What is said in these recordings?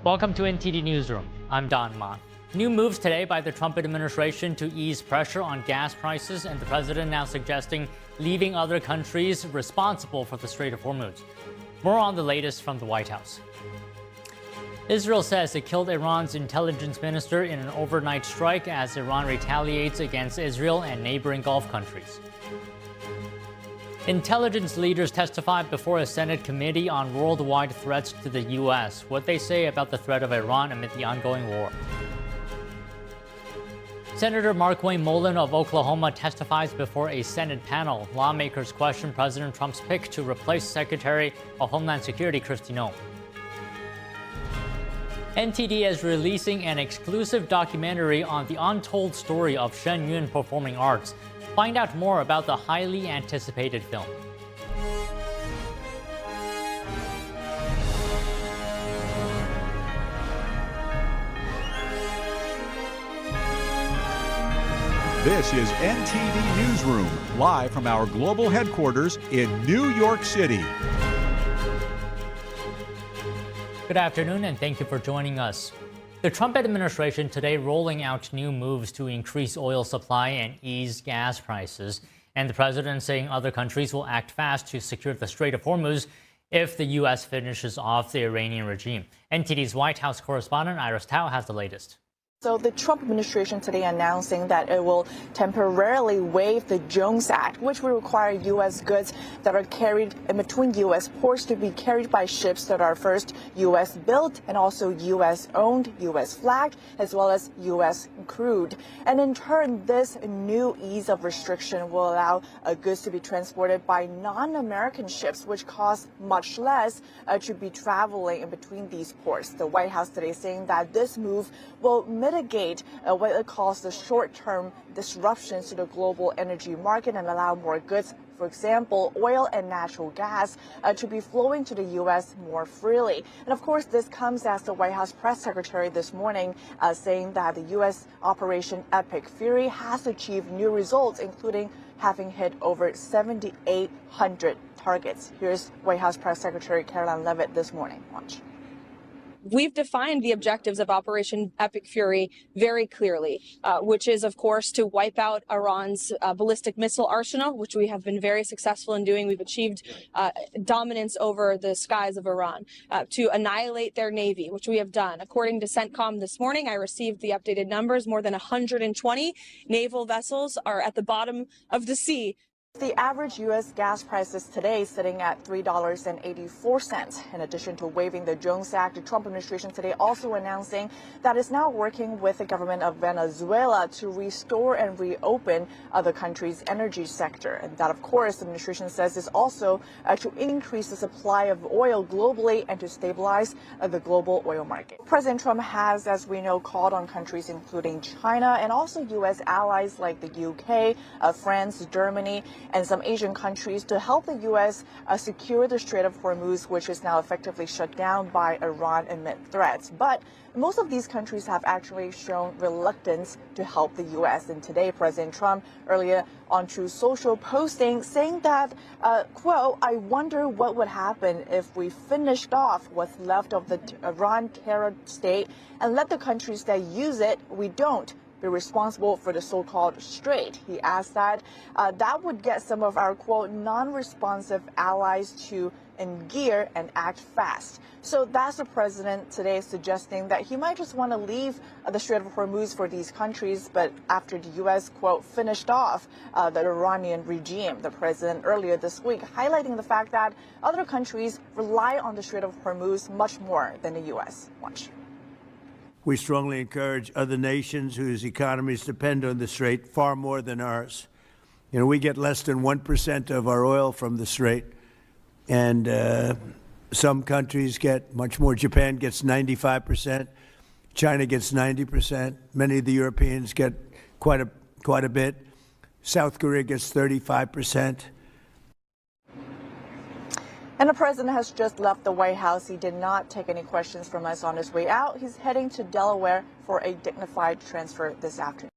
Welcome to NTD Newsroom. I'm Don Ma. New moves today by the Trump administration to ease pressure on gas prices, and the president now suggesting leaving other countries responsible for the Strait of Hormuz. More on the latest from the White House. Israel says it killed Iran's intelligence minister in an overnight strike as Iran retaliates against Israel and neighboring Gulf countries. Intelligence leaders testified before a Senate committee on worldwide threats to the U.S. What they say about the threat of Iran amid the ongoing war. Senator Markwayne Mullin of Oklahoma testifies before a Senate panel. Lawmakers question President Trump's pick to replace Secretary of Homeland Security Kristi Noem. NTD is releasing an exclusive documentary on the untold story of Shen Yun performing arts. Find out more about the highly anticipated film. This is NTD Newsroom, live from our global headquarters in New York City. Good afternoon, and thank you for joining us. The Trump administration today rolling out new moves to increase oil supply and ease gas prices. And the president saying other countries will act fast to secure the Strait of Hormuz if the U.S. finishes off the Iranian regime. NTD's White House correspondent Iris Tao has the latest. So the Trump administration today announcing that it will temporarily waive the Jones Act, which will require U.S. goods that are carried in between U.S. ports to be carried by ships that are first U.S. built and also U.S. owned, U.S. flagged, as well as U.S. crewed. And in turn, this new ease of restriction will allow goods to be transported by non-American ships, which cost much less to be traveling in between these ports. The White House today saying that this move will mitigate what it calls the short-term disruptions to the global energy market and allow more goods, for example, oil and natural gas, to be flowing to the U.S. more freely. And of course, this comes as the White House press secretary this morning saying that the U.S. Operation Epic Fury has achieved new results, including having hit over 7,800 targets. Here's White House press secretary Caroline Leavitt this morning. Watch. We've defined the objectives of Operation Epic Fury very clearly, which is, of course, to wipe out Iran's ballistic missile arsenal, which we have been very successful in doing. We've achieved dominance over the skies of Iran, to annihilate their navy, which we have done. According to CENTCOM this morning, I received the updated numbers. More than 120 naval vessels are at the bottom of the sea. The average U.S. gas prices today sitting at $3.84. In addition to waiving the Jones Act, the Trump administration today also announcing that it's now working with the government of Venezuela to restore and reopen the country's energy sector. And that, of course, the administration says is also to increase the supply of oil globally and to stabilize the global oil market. President Trump has, as we know, called on countries including China and also U.S. allies like the U.K., France, Germany, and some Asian countries to help the U.S. Secure the Strait of Hormuz, which is now effectively shut down by Iran amid threats. But most of these countries have actually shown reluctance to help the U.S. And today, President Trump earlier on Truth Social posting saying that, quote, "I wonder what would happen if we finished off what's left of the Iran terror state and let the countries that use it, we don't be responsible for the so-called strait." He asked that that would get some of our, quote, non-responsive allies to in gear and act fast. So that's the president today suggesting that he might just want to leave the Strait of Hormuz for these countries, but after the U.S., quote, finished off the Iranian regime. The president earlier this week highlighting the fact that other countries rely on the Strait of Hormuz much more than the U.S. Watch. We strongly encourage other nations whose economies depend on the Strait far more than ours. You know, we get less than 1% of our oil from the Strait, and some countries get much more. Japan gets 95%, China gets 90%, many of the Europeans get quite a bit, South Korea gets 35%. And the president has just left the White House. He did not take any questions from us on his way out. He's heading to Delaware for a dignified transfer this afternoon.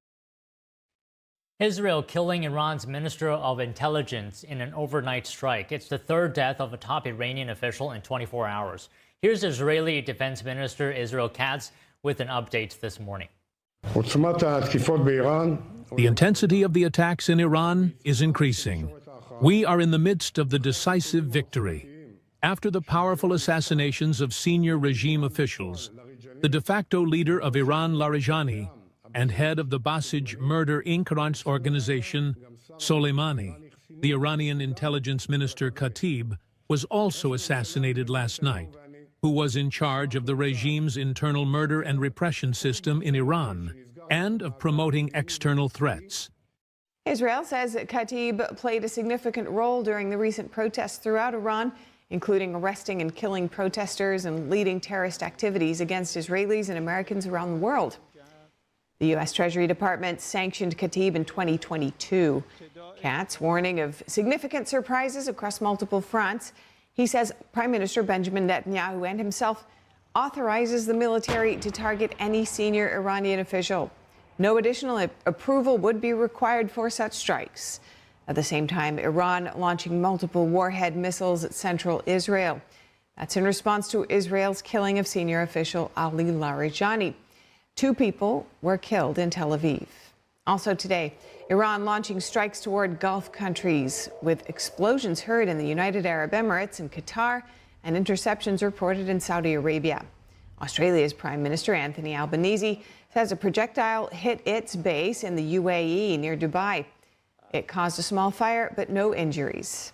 Israel killing Iran's Minister of Intelligence in an overnight strike. It's the third death of a top Iranian official in 24 hours. Here's Israeli Defense Minister Israel Katz with an update this morning. The intensity of the attacks in Iran is increasing. We are in the midst of the decisive victory. After the powerful assassinations of senior regime officials, the de facto leader of Iran, Larijani, and head of the Basij Murder Inc. organization, Soleimani, the Iranian intelligence minister Khatib, was also assassinated last night, who was in charge of the regime's internal murder and repression system in Iran and of promoting external threats. Israel says that Khatib played a significant role during the recent protests throughout Iran, including arresting and killing protesters and leading terrorist activities against Israelis and Americans around the world. The U.S. Treasury Department sanctioned Khatib in 2022. Katz warning of significant surprises across multiple fronts. He says Prime Minister Benjamin Netanyahu and himself authorizes the military to target any senior Iranian official. No additional approval would be required for such strikes. At the same time, Iran launching multiple warhead missiles at central Israel. That's in response to Israel's killing of senior official Ali Larijani. 2 people were killed in Tel Aviv. Also today, Iran launching strikes toward Gulf countries, with explosions heard in the United Arab Emirates and Qatar, and interceptions reported in Saudi Arabia. Australia's Prime Minister Anthony Albanese says a projectile hit its base in the UAE near Dubai. It caused a small fire, but no injuries.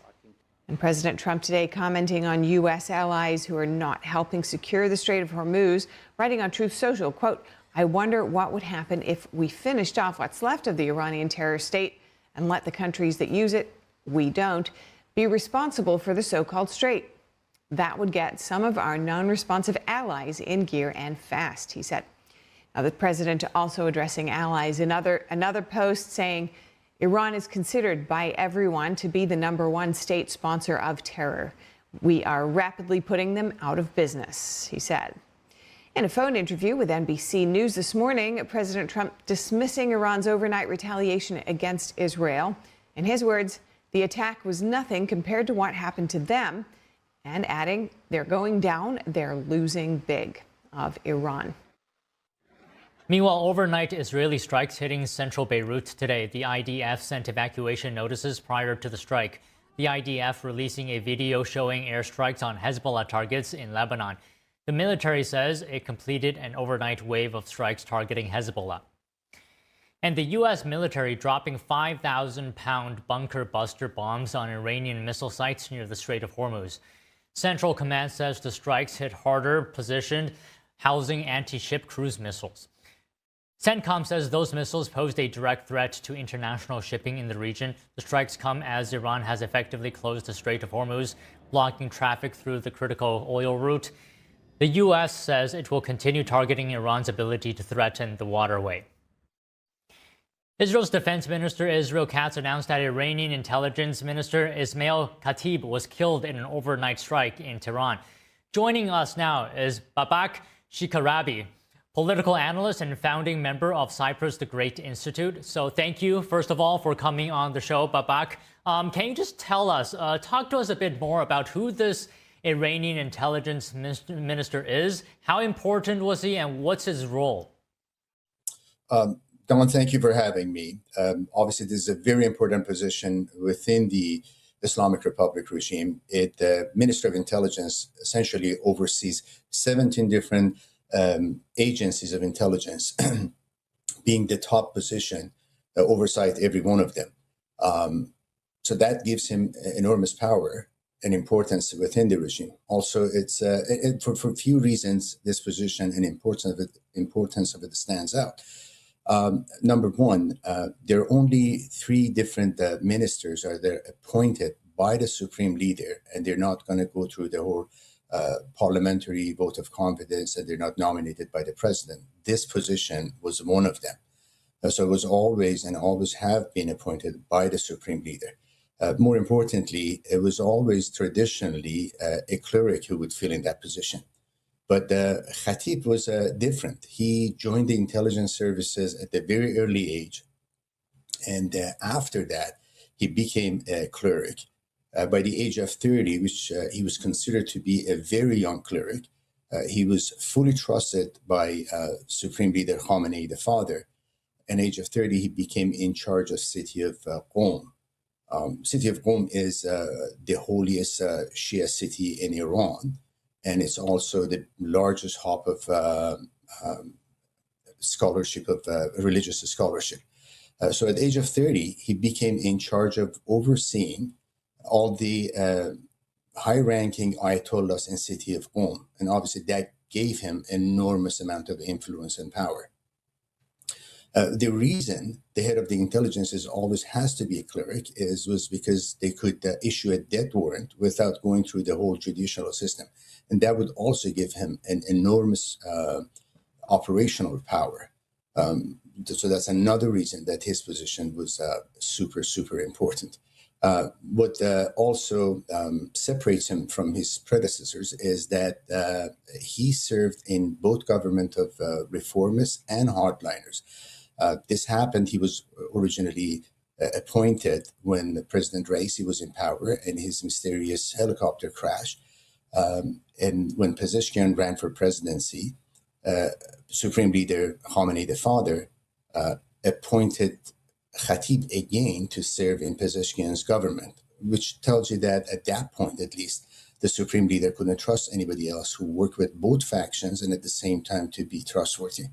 And President Trump today commenting on U.S. allies who are not helping secure the Strait of Hormuz, writing on Truth Social, quote, "I wonder what would happen if we finished off what's left of the Iranian terror state and let the countries that use it, we don't, be responsible for the so-called strait. That would get some of our non-responsive allies in gear and fast," he said. Now, the president also addressing allies in another post saying Iran is considered by everyone to be the #1 state sponsor of terror. We are rapidly putting them out of business, he said. In a phone interview with NBC News this morning, President Trump dismissing Iran's overnight retaliation against Israel. In his words, the attack was nothing compared to what happened to them, and adding, they're going down, they're losing big, of Iran. Meanwhile, overnight Israeli strikes hitting central Beirut today. The IDF sent evacuation notices prior to the strike. The IDF releasing a video showing airstrikes on Hezbollah targets in Lebanon. The military says it completed an overnight wave of strikes targeting Hezbollah. And the U.S. military dropping 5,000-pound bunker buster bombs on Iranian missile sites near the Strait of Hormuz. Central Command says the strikes hit harder positioned, housing anti-ship cruise missiles. CENTCOM says those missiles posed a direct threat to international shipping in the region. The strikes come as Iran has effectively closed the Strait of Hormuz, blocking traffic through the critical oil route. The U.S. says it will continue targeting Iran's ability to threaten the waterway. Israel's defense minister Israel Katz announced that Iranian intelligence minister Ismail Khatib was killed in an overnight strike in Tehran. Joining us now is Babak Shikarabi, political analyst and founding member of Cyprus the Great Institute. So thank you, first of all, for coming on the show, Babak. Can you just tell us, talk to us a bit more about who this Iranian intelligence minister is? How important was he, and what's his role? Don, thank you for having me. Obviously, this is a very important position within the Islamic Republic regime. The Minister of Intelligence essentially oversees 17 different agencies of intelligence, being the top position, oversight every one of them. So that gives him enormous power and importance within the regime. Also, it's for a few reasons this position and importance of it stands out. Number one, there are only 3 different ministers are there appointed by the supreme leader, and they're not going to go through the whole parliamentary vote of confidence, and they're not nominated by the president. This position was one of them. So it was always and always have been appointed by the supreme leader. More importantly, it was always traditionally a cleric who would fill in that position. But Khatib was different. He joined the intelligence services at a very early age. And after that, he became a cleric. By the age of 30, which he was considered to be a very young cleric, he was fully trusted by Supreme Leader Khamenei, the father. At age of 30, he became in charge of city of Qom. City of Qom is the holiest Shia city in Iran, and it's also the largest hub of scholarship, of religious scholarship. So at the age of 30, he became in charge of overseeing all the high-ranking ayatollahs in city of Qom, and obviously that gave him enormous amount of influence and power. The reason the head of the intelligence always has to be a cleric was because they could issue a death warrant without going through the whole judicial system, and that would also give him an enormous operational power. So that's another reason that his position was super, super important. What also separates him from his predecessors is that he served in both government of reformists and hardliners. This happened, he was originally appointed when President Raisi was in power and his mysterious helicopter crash. And when Pezeshkian ran for presidency, Supreme Leader Khamenei, the father, appointed Khatib again to serve in Pezeshkian's government, which tells you that at that point, at least, the Supreme Leader couldn't trust anybody else who worked with both factions and at the same time to be trustworthy.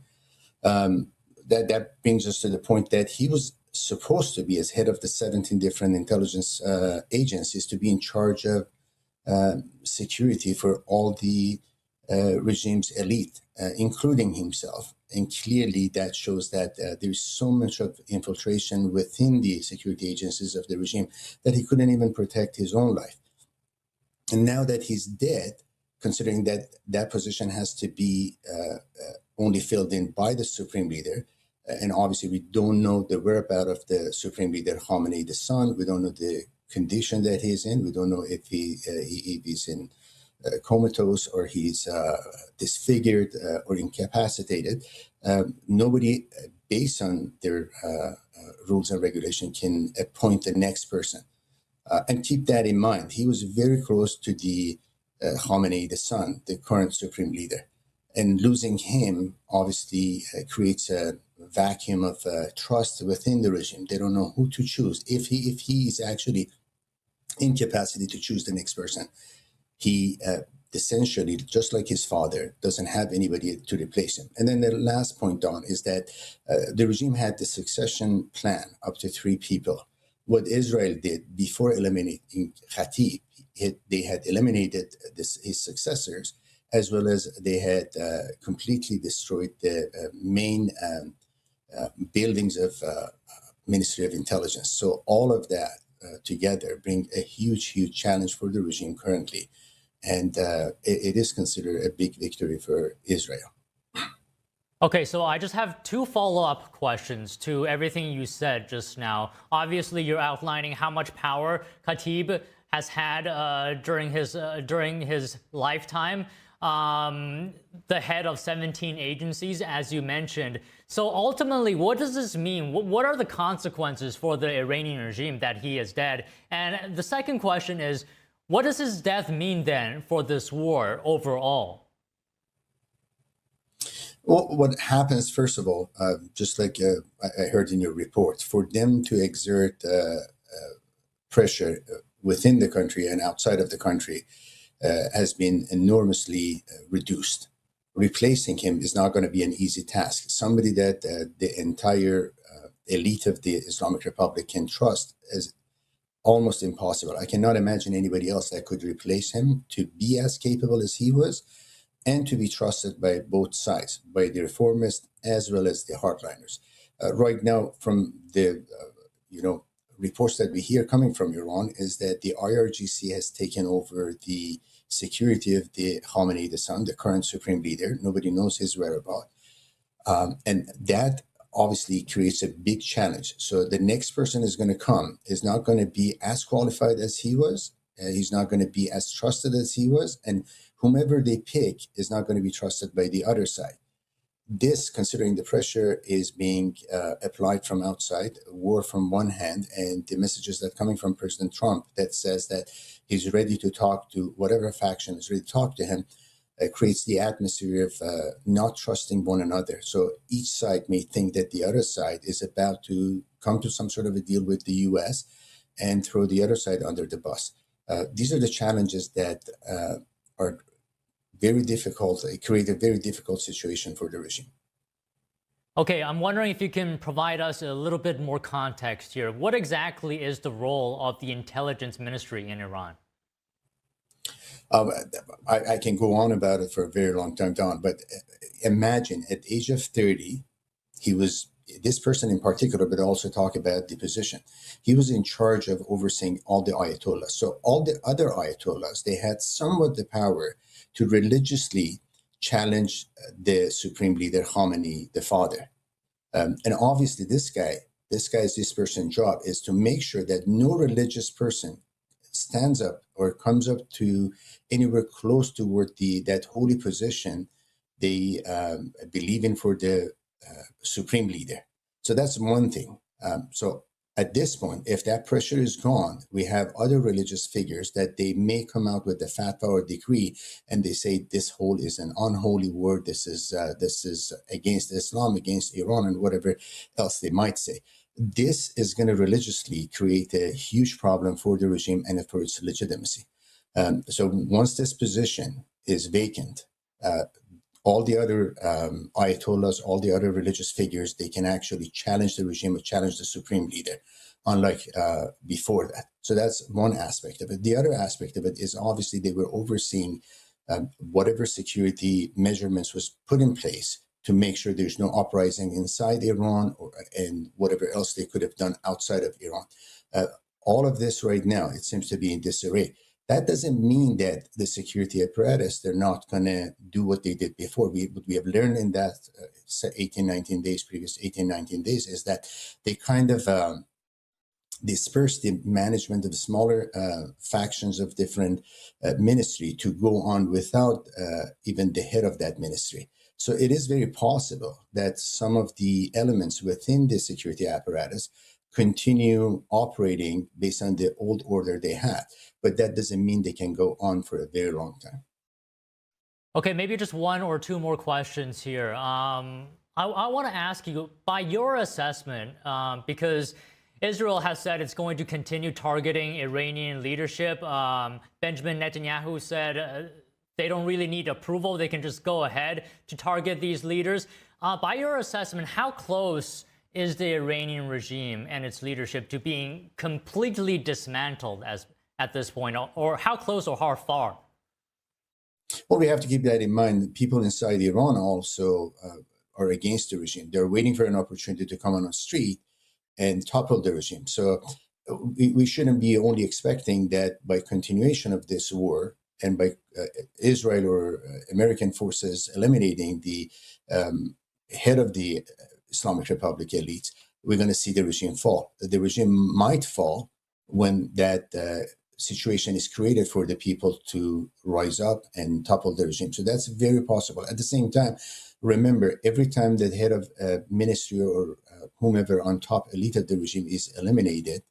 That brings us to the point that he was supposed to be, as head of the 17 different intelligence agencies, to be in charge of security for all the regime's elite, including himself. And clearly that shows that there's so much of infiltration within the security agencies of the regime that he couldn't even protect his own life. And now that he's dead, considering that that position has to be only filled in by the Supreme Leader, and obviously we don't know the whereabouts of the Supreme Leader Khamenei, the son. We don't know the condition that he's in. We don't know if he's in comatose or he's disfigured or incapacitated. Nobody, based on their rules and regulation, can appoint the next person. And keep that in mind. He was very close to the Khamenei, the son, the current Supreme Leader. And losing him obviously creates a vacuum of trust within the regime. They don't know who to choose. If he is actually incapacitated to choose the next person, he essentially, just like his father, doesn't have anybody to replace him. And then the last point, Don, is that the regime had the succession plan up to 3 people. What Israel did before eliminating Khatib, they had eliminated his successors, as well as they had completely destroyed the main buildings of Ministry of Intelligence. So all of that together bring a huge, huge challenge for the regime currently. And it is considered a big victory for Israel. Okay, so I just have 2 follow-up questions to everything you said just now. Obviously, you're outlining how much power Khatib has had during his lifetime. The head of 17 agencies, as you mentioned. So ultimately, what does this mean? What are the consequences for the Iranian regime that he is dead? And the second question is, what does his death mean then for this war overall? Well, what happens, first of all, just like I heard in your report, for them to exert pressure within the country and outside of the country has been enormously reduced. Replacing him is not going to be an easy task. Somebody that the entire elite of the Islamic Republic can trust is almost impossible. I cannot imagine anybody else that could replace him to be as capable as he was and to be trusted by both sides, by the reformists as well as the hardliners. Right now, from the reports that we hear coming from Iran is that the IRGC has taken over the security of the Khamenei, the son, the current supreme leader. Nobody knows his whereabouts. And that obviously creates a big challenge. So the next person is going to come is not going to be as qualified as he was. He's not going to be as trusted as he was. And whomever they pick is not going to be trusted by the other side. this, considering the pressure is being applied from outside, war from one hand, and the messages that are coming from President Trump that says that he's ready to talk to whatever faction is ready to talk to him, creates the atmosphere of not trusting one another. So each side may think that the other side is about to come to some sort of a deal with the U.S. and throw the other side under the bus. These are the challenges that are very difficult, create a very difficult situation for the regime. Okay, I'm wondering if you can provide us a little bit more context here. What exactly is the role of the intelligence ministry in Iran? I can go on about it for a very long time, Don, but imagine at the age of 30, he was, this person in particular, but also talk about the position. He was in charge of overseeing all the Ayatollahs. So all the other Ayatollahs, they had somewhat the power to religiously challenge the supreme leader, Khamenei, the father. And obviously this person's job is to make sure that no religious person stands up or comes up to anywhere close toward that holy position they believe in for the supreme leader. So that's one thing. So at this point, if that pressure is gone, we have other religious figures that they may come out with the fatwa or decree, and they say this whole is an unholy word. This is against Islam, against Iran, and whatever else they might say. This is going to religiously create a huge problem for the regime and for its legitimacy. So once this position is vacant, all the other Ayatollahs, all the other religious figures, they can actually challenge the regime or challenge the supreme leader, unlike before that. So that's one aspect of it. The other aspect of it is obviously they were overseeing whatever security measurements was put in place to make sure there's no uprising inside Iran and whatever else they could have done outside of Iran. All of this right now, it seems to be in disarray. That doesn't mean that the security apparatus, they're not going to do what they did before. What we have learned in that 19 days is that they kind of dispersed the management of the smaller factions of different ministry to go on without even the head of that ministry. So it is very possible that some of the elements within the security apparatus continue operating based on the old order they had. But that doesn't mean they can go on for a very long time. Okay, maybe just one or two more questions here. I want to ask you, by your assessment, because Israel has said it's going to continue targeting Iranian leadership. Benjamin Netanyahu said they don't really need approval. They can just go ahead to target these leaders. By your assessment, how close is the Iranian regime and its leadership to being completely dismantled at this point, or how close or how far? Well, we have to keep that in mind. People inside Iran also are against the regime. They're waiting for an opportunity to come on the street and topple the regime. So we shouldn't be only expecting that by continuation of this war and by Israel or American forces eliminating the head of the Islamic Republic elites, we're going to see the regime fall. The regime might fall when that situation is created for the people to rise up and topple the regime. So that's very possible. At the same time, remember, every time the head of ministry or whomever on top elite of the regime is eliminated,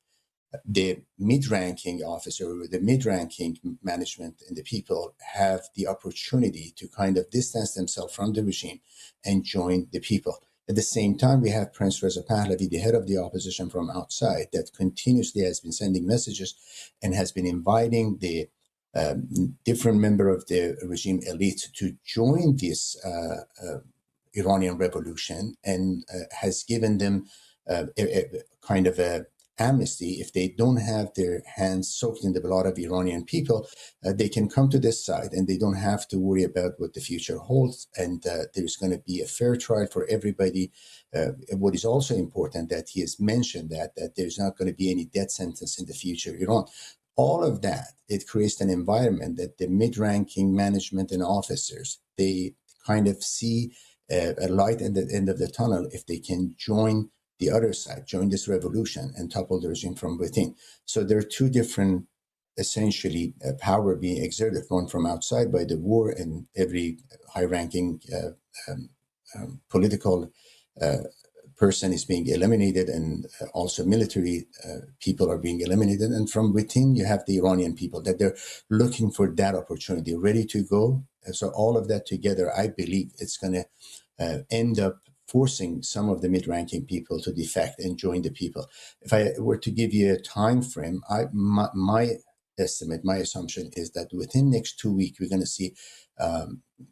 the mid-ranking officer or the mid-ranking management and the people have the opportunity to kind of distance themselves from the regime and join the people. At the same time, we have Prince Reza Pahlavi, the head of the opposition from outside, that continuously has been sending messages and has been inviting the different member of the regime elite to join this Iranian revolution, and has given them a kind of a amnesty. If they don't have their hands soaked in the blood of Iranian people, they can come to this side and they don't have to worry about what the future holds. And there's going to be a fair trial for everybody. What is also important that he has mentioned that there's not going to be any death sentence in the future Iran. All of that, it creates an environment that the mid-ranking management and officers, they kind of see a light at the end of the tunnel if they can join the other side, join this revolution and topple the regime from within. So there are two different, essentially, power being exerted, one from outside by the war and every high-ranking political person is being eliminated, and also military people are being eliminated. And from within, you have the Iranian people that they're looking for that opportunity, ready to go. And so all of that together, I believe it's going to end up forcing some of the mid-ranking people to defect and join the people. If I were to give you a time frame, my estimate, my assumption is that within next 2 weeks, we're going to see a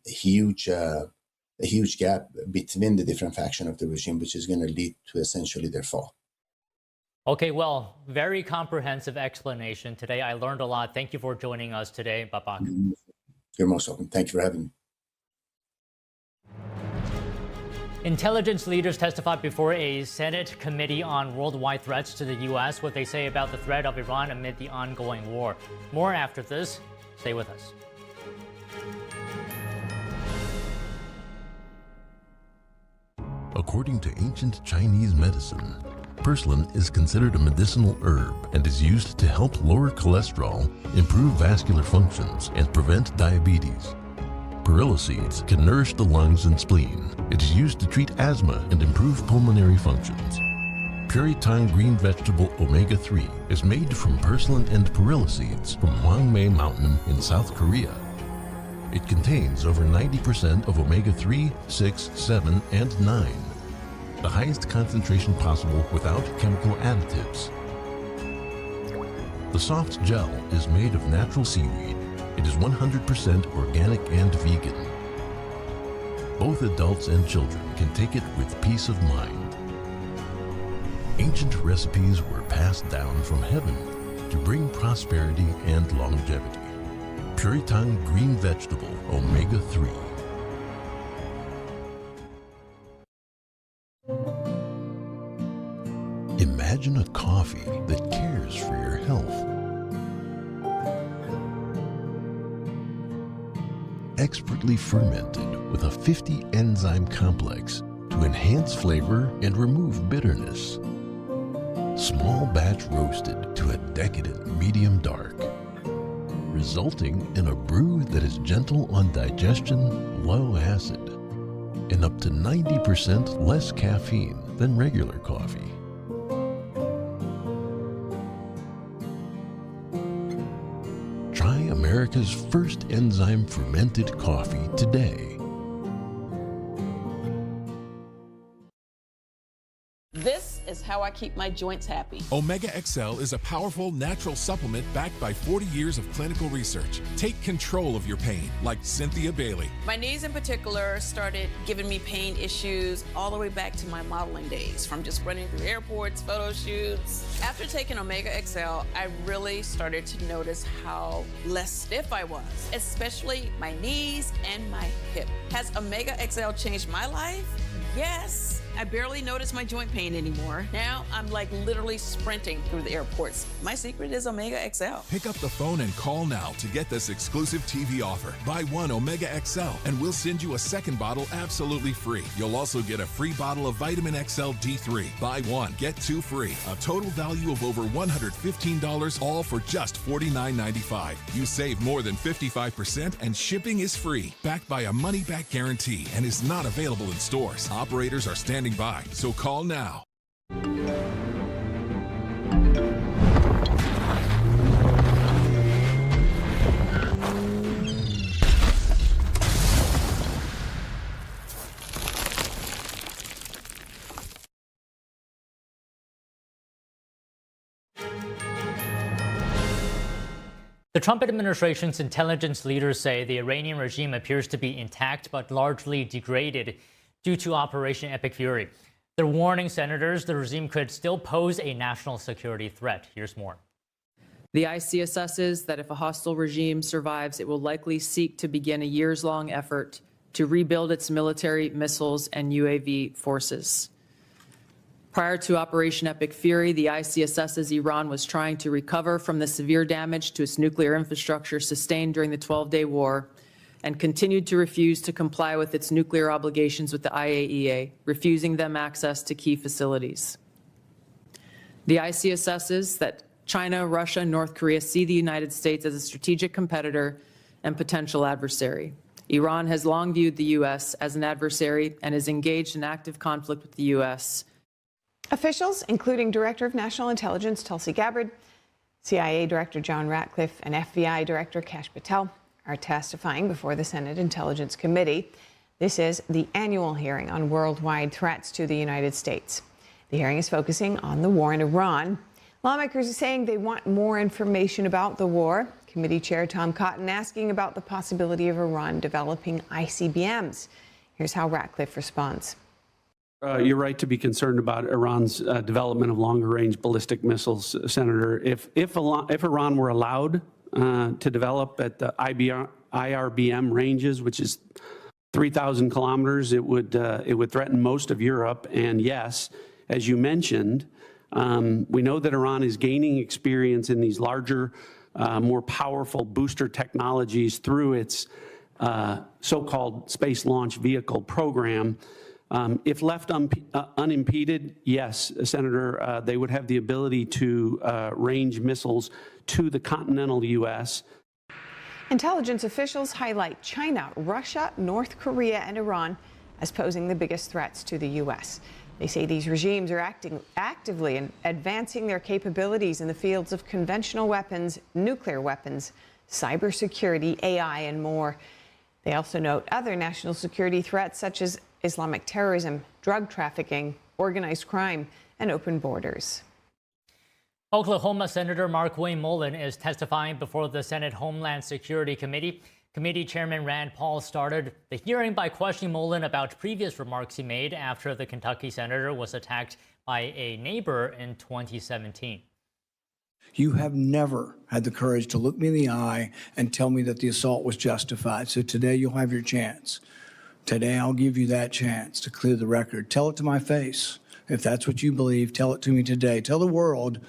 huge gap between the different factions of the regime, which is going to lead to essentially their fall. Okay, well, very comprehensive explanation today. I learned a lot. Thank you for joining us today, Babak. You're most welcome. Thank you for having me. Intelligence leaders testified before a Senate committee on worldwide threats to the U.S., what they say about the threat of Iran amid the ongoing war. More after this. Stay with us. According to ancient Chinese medicine, purslane is considered a medicinal herb and is used to help lower cholesterol, improve vascular functions, and prevent diabetes. Perilla seeds can nourish the lungs and spleen. It is used to treat asthma and improve pulmonary functions. Puritan green vegetable omega-3 is made from purslane and perilla seeds from Hwangmae Mountain in South Korea. It contains over 90% of omega-3, 6, 7, and 9, the highest concentration possible without chemical additives. The soft gel is made of natural seaweed. It is 100% organic and vegan. Both adults and children can take it with peace of mind. Ancient recipes were passed down from heaven to bring prosperity and longevity. Puritan green vegetable omega-3. Imagine a coffee that cares for your health. Expertly fermented with a 50 enzyme complex to enhance flavor and remove bitterness. Small batch roasted to a decadent medium dark, resulting in a brew that is gentle on digestion, low acid, and up to 90% less caffeine than regular coffee. Try America's first enzyme fermented coffee today. This is how I keep my joints happy. Omega XL is a powerful natural supplement backed by 40 years of clinical research. Take control of your pain, like Cynthia Bailey. My knees in particular started giving me pain issues all the way back to my modeling days, from just running through airports, photo shoots. After taking Omega XL, I really started to notice how less stiff I was, especially my knees and my hip. Has Omega XL changed my life? Yes. I barely notice my joint pain anymore. Now I'm like literally sprinting through the airports. My secret is Omega XL. Pick up the phone and call now to get this exclusive TV offer. Buy one Omega XL and we'll send you a second bottle absolutely free. You'll also get a free bottle of Vitamin XL D3. Buy one, get two free. A total value of over $115, all for just $49.95. You save more than 55% and shipping is free. Backed by a money-back guarantee and is not available in stores. Operators are standing by, so call now. The Trump administration's intelligence leaders say the Iranian regime appears to be intact but largely degraded due to Operation Epic Fury. They're warning senators the regime could still pose a national security threat. Here's more. The IC assesses that if a hostile regime survives, it will likely seek to begin a years-long effort to rebuild its military, missiles, and UAV forces. Prior to Operation Epic Fury, the IC assesses Iran was trying to recover from the severe damage to its nuclear infrastructure sustained during the 12-day war and continued to refuse to comply with its nuclear obligations with the IAEA, refusing them access to key facilities. The IC assesses that China, Russia, and North Korea see the United States as a strategic competitor and potential adversary. Iran has long viewed the U.S. as an adversary and is engaged in active conflict with the U.S. Officials, including Director of National Intelligence Tulsi Gabbard, CIA Director John Ratcliffe, and FBI Director Kash Patel, are testifying before the Senate Intelligence Committee. This is the annual hearing on worldwide threats to the United States. The hearing is focusing on the war in Iran. Lawmakers are saying they want more information about the war. Committee Chair Tom Cotton asking about the possibility of Iran developing ICBMs. Here's how Ratcliffe responds. You're right to be concerned about Iran's development of longer-range ballistic missiles, Senator. If Iran were allowed to develop at the IRBM ranges, which is 3,000 kilometers, it would threaten most of Europe. And yes, as you mentioned, we know that Iran is gaining experience in these larger, more powerful booster technologies through its so-called Space Launch Vehicle program. If left unimpeded, yes, Senator, they would have the ability to range missiles to the continental U.S. Intelligence officials highlight China, Russia, North Korea, and Iran as posing the biggest threats to the U.S. They say these regimes are actively and advancing their capabilities in the fields of conventional weapons, nuclear weapons, cybersecurity, AI, and more. They also note other national security threats such as Islamic terrorism, drug trafficking, organized crime, and open borders. Oklahoma Senator Markwayne Mullin is testifying before the Senate Homeland Security Committee. Committee Chairman Rand Paul started the hearing by questioning Mullin about previous remarks he made after the Kentucky senator was attacked by a neighbor in 2017. You have never had the courage to look me in the eye and tell me that the assault was justified. So today you'll have your chance. Today I'll give you that chance to clear the record. Tell it to my face. If that's what you believe, tell it to me today. Tell the world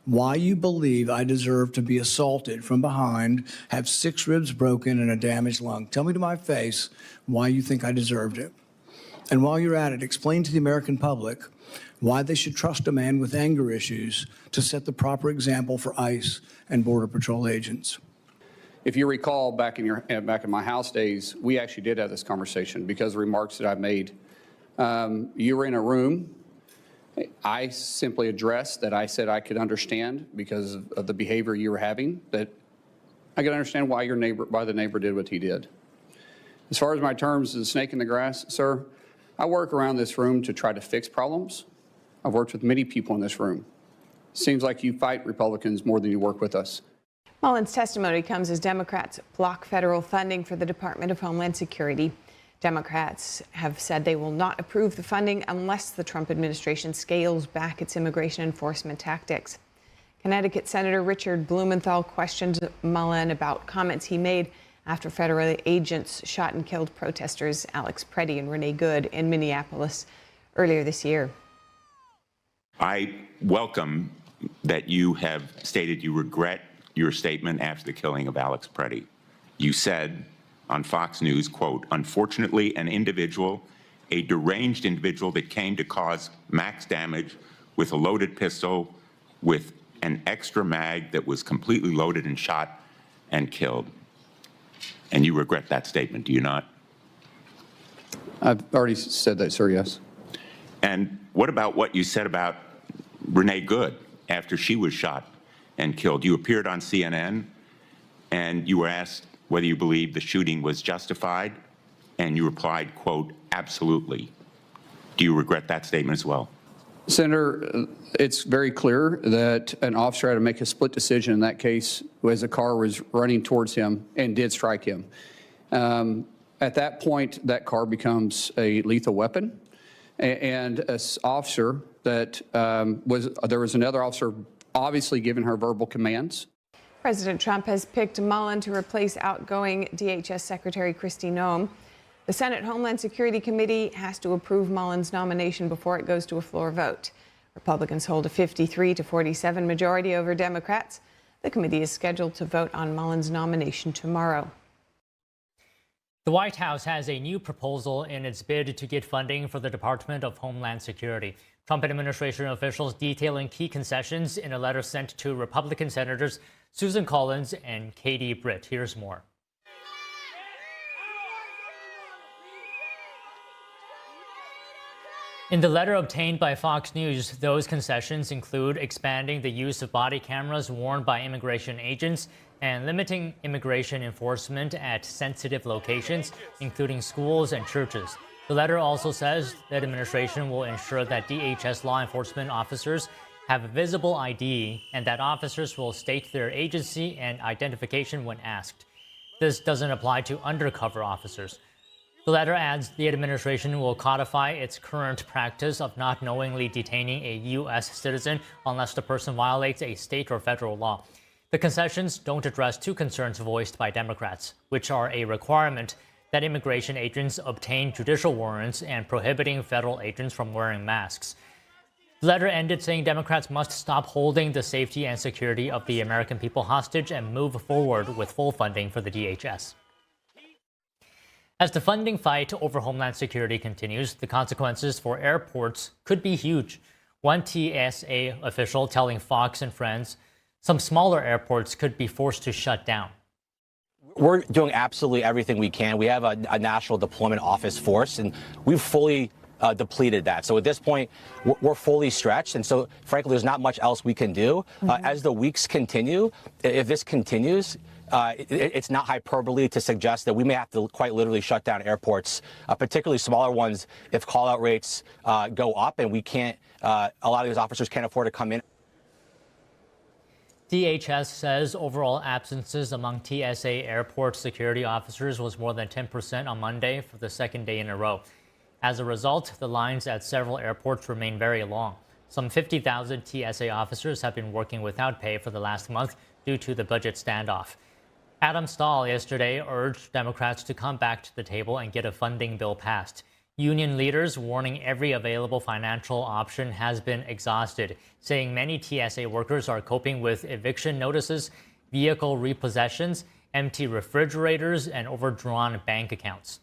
why you believe I deserve to be assaulted from behind, have 6 ribs broken and a damaged lung. Tell me to my face why you think I deserved it. And while you're at it, explain to the American public why they should trust a man with anger issues to set the proper example for ICE and Border Patrol agents. If you recall, back in my House days, we actually did have this conversation because of the remarks that I made. You were in a room. I simply addressed that I said I could understand because of the behavior you were having, that I could understand why the neighbor did what he did. As far as my terms as a snake in the grass, sir, I work around this room to try to fix problems. I've worked with many people in this room. Seems like you fight Republicans more than you work with us. Mullin's testimony comes as Democrats block federal funding for the Department of Homeland Security. Democrats have said they will not approve the funding unless the Trump administration scales back its immigration enforcement tactics. Connecticut Senator Richard Blumenthal questioned Mullin about comments he made after federal agents shot and killed protesters Alex Preddy and Renee Good in Minneapolis earlier this year. I welcome that you have stated you regret your statement after the killing of Alex Preddy. You said on Fox News, quote, "Unfortunately, an individual, a deranged individual that came to cause max damage with a loaded pistol with an extra mag that was completely loaded and shot and killed." And you regret that statement, do you not? I've already said that, sir, yes. And what about what you said about Renee Good after she was shot and killed? You appeared on CNN and you were asked whether you believed the shooting was justified, and you replied, quote, "Absolutely." Do you regret that statement as well? Senator, it's very clear that an officer had to make a split decision in that case as a car was running towards him and did strike him. At that point, that car becomes a lethal weapon. And an officer that there was another officer obviously giving her verbal commands. President Trump has picked Mullin to replace outgoing DHS Secretary Kristi Noem. The Senate Homeland Security Committee has to approve Mullin's nomination before it goes to a floor vote. Republicans hold a 53-47 majority over Democrats. The committee is scheduled to vote on Mullin's nomination tomorrow. The White House has a new proposal in its bid to get funding for the Department of Homeland Security. Trump administration officials detailing key concessions in a letter sent to Republican Senators Susan Collins and Katie Britt. Here's more. In the letter obtained by Fox News, those concessions include expanding the use of body cameras worn by immigration agents and limiting immigration enforcement at sensitive locations, including schools and churches. The letter also says that administration will ensure that DHS law enforcement officers have a visible ID and that officers will state their agency and identification when asked. This doesn't apply to undercover officers. The letter adds the administration will codify its current practice of not knowingly detaining a U.S. citizen unless the person violates a state or federal law. The concessions don't address two concerns voiced by Democrats, which are a requirement that immigration agents obtain judicial warrants and prohibiting federal agents from wearing masks. The letter ended saying Democrats must stop holding the safety and security of the American people hostage and move forward with full funding for the DHS. As the funding fight over Homeland Security continues, the consequences for airports could be huge. One TSA official telling Fox and Friends some smaller airports could be forced to shut down. We're doing absolutely everything we can. We have a national deployment office force, and we've fully depleted that. So at this point, we're fully stretched. And so, frankly, there's not much else we can do. As the weeks continue, if this continues, it's not hyperbole to suggest that we may have to quite literally shut down airports, particularly smaller ones, if call-out rates go up and we can't, a lot of these officers can't afford to come in. DHS says overall absences among TSA airport security officers was more than 10% on Monday for the second day in a row. As a result, the lines at several airports remain very long. Some 50,000 TSA officers have been working without pay for the last month due to the budget standoff. Adam Stahl yesterday urged Democrats to come back to the table and get a funding bill passed. Union leaders warning every available financial option has been exhausted, saying many TSA workers are coping with eviction notices, vehicle repossessions, empty refrigerators, and overdrawn bank accounts.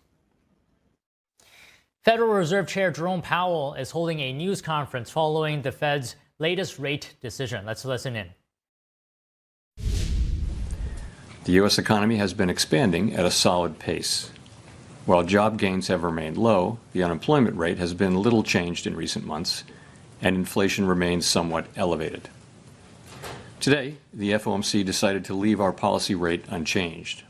Federal Reserve Chair Jerome Powell is holding a news conference following the Fed's latest rate decision. Let's listen in. The U.S. economy has been expanding at a solid pace. While job gains have remained low, the unemployment rate has been little changed in recent months, and inflation remains somewhat elevated. Today, the FOMC decided to leave our policy rate unchanged.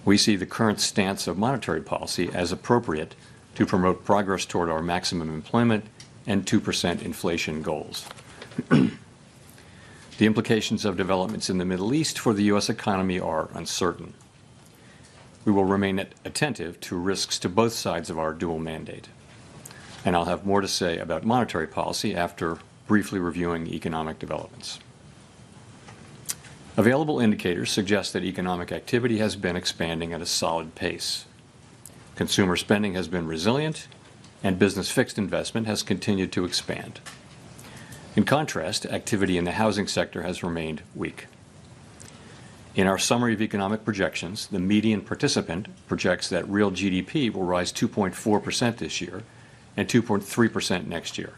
We see the current stance of monetary policy as appropriate to promote progress toward our maximum employment and 2% inflation goals. The implications of developments in the Middle East for the U.S. economy are uncertain. We will remain attentive to risks to both sides of our dual mandate. And I'll have more to say about monetary policy after briefly reviewing economic developments. Available indicators suggest that economic activity has been expanding at a solid pace. Consumer spending has been resilient, and business fixed investment has continued to expand. In contrast, activity in the housing sector has remained weak. In our summary of economic projections, the median participant projects that real GDP will rise 2.4% this year and 2.3% next year,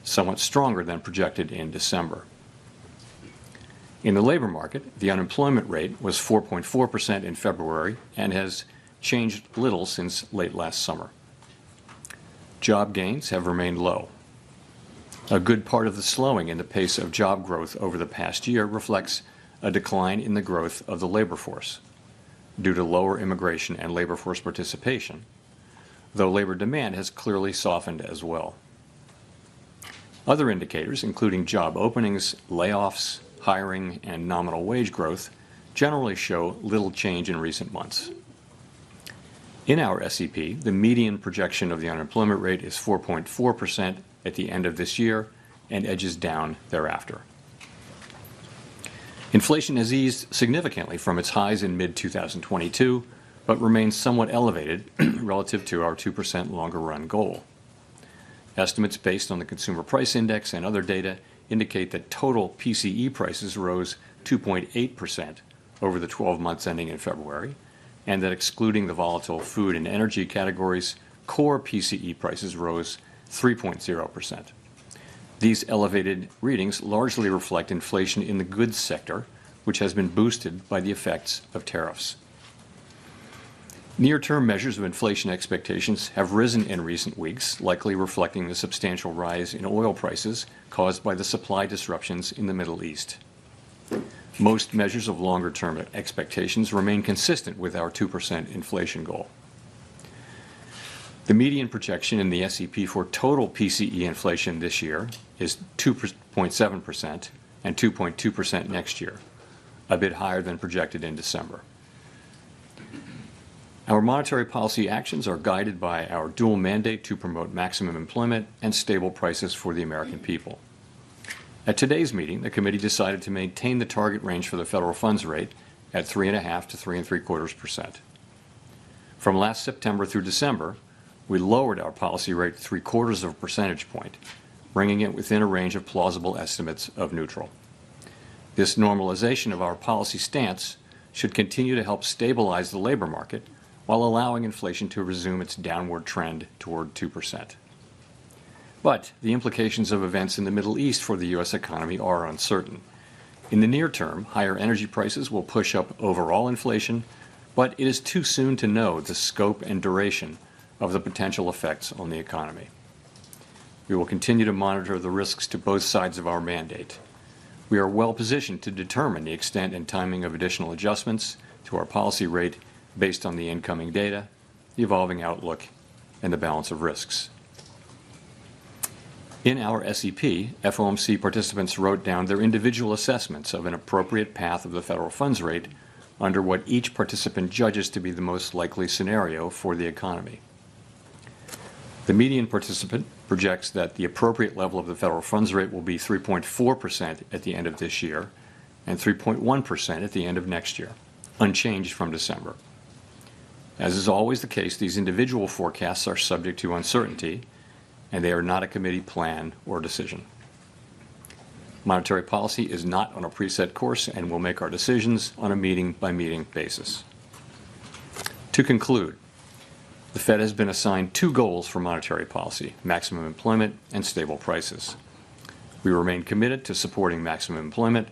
somewhat stronger than projected in December. In the labor market, the unemployment rate was 4.4% in February and has changed little since late last summer. Job gains have remained low. A good part of the slowing in the pace of job growth over the past year reflects a decline in the growth of the labor force due to lower immigration and labor force participation, though labor demand has clearly softened as well. Other indicators, including job openings, layoffs, hiring, and nominal wage growth, generally show little change in recent months. In our SEP, the median projection of the unemployment rate is 4.4% at the end of this year and edges down thereafter. Inflation has eased significantly from its highs in mid-2022, but remains somewhat elevated relative to our 2% longer-run goal. Estimates based on the Consumer Price Index and other data indicate that total PCE prices rose 2.8% over the 12 months ending in February, and that excluding the volatile food and energy categories, core PCE prices rose 3.0%. These elevated readings largely reflect inflation in the goods sector, which has been boosted by the effects of tariffs. Near-term measures of inflation expectations have risen in recent weeks, likely reflecting the substantial rise in oil prices caused by the supply disruptions in the Middle East. Most measures of longer-term expectations remain consistent with our 2% inflation goal. The median projection in the SEP for total PCE inflation this year is 2.7% and 2.2% next year, a bit higher than projected in December. Our monetary policy actions are guided by our dual mandate to promote maximum employment and stable prices for the American people. At today's meeting, the committee decided to maintain the target range for the federal funds rate at 3.5% to 3.75%. From last September through December, we lowered our policy rate 0.75 percentage point, bringing it within a range of plausible estimates of neutral. This normalization of our policy stance should continue to help stabilize the labor market while allowing inflation to resume its downward trend toward 2%. But the implications of events in the Middle East for the U.S. economy are uncertain. In the near term, higher energy prices will push up overall inflation, but it is too soon to know the scope and duration of the potential effects on the economy. We will continue to monitor the risks to both sides of our mandate. We are well positioned to determine the extent and timing of additional adjustments to our policy rate based on the incoming data, the evolving outlook, and the balance of risks. In our SEP, FOMC participants wrote down their individual assessments of an appropriate path of the federal funds rate under what each participant judges to be the most likely scenario for the economy. The median participant projects that the appropriate level of the federal funds rate will be 3.4% at the end of this year and 3.1% at the end of next year, unchanged from December. As is always the case, these individual forecasts are subject to uncertainty, and they are not a committee plan or decision. Monetary policy is not on a preset course, and we'll make our decisions on a meeting-by-meeting basis. To conclude, the Fed has been assigned two goals for monetary policy: maximum employment and stable prices. We remain committed to supporting maximum employment,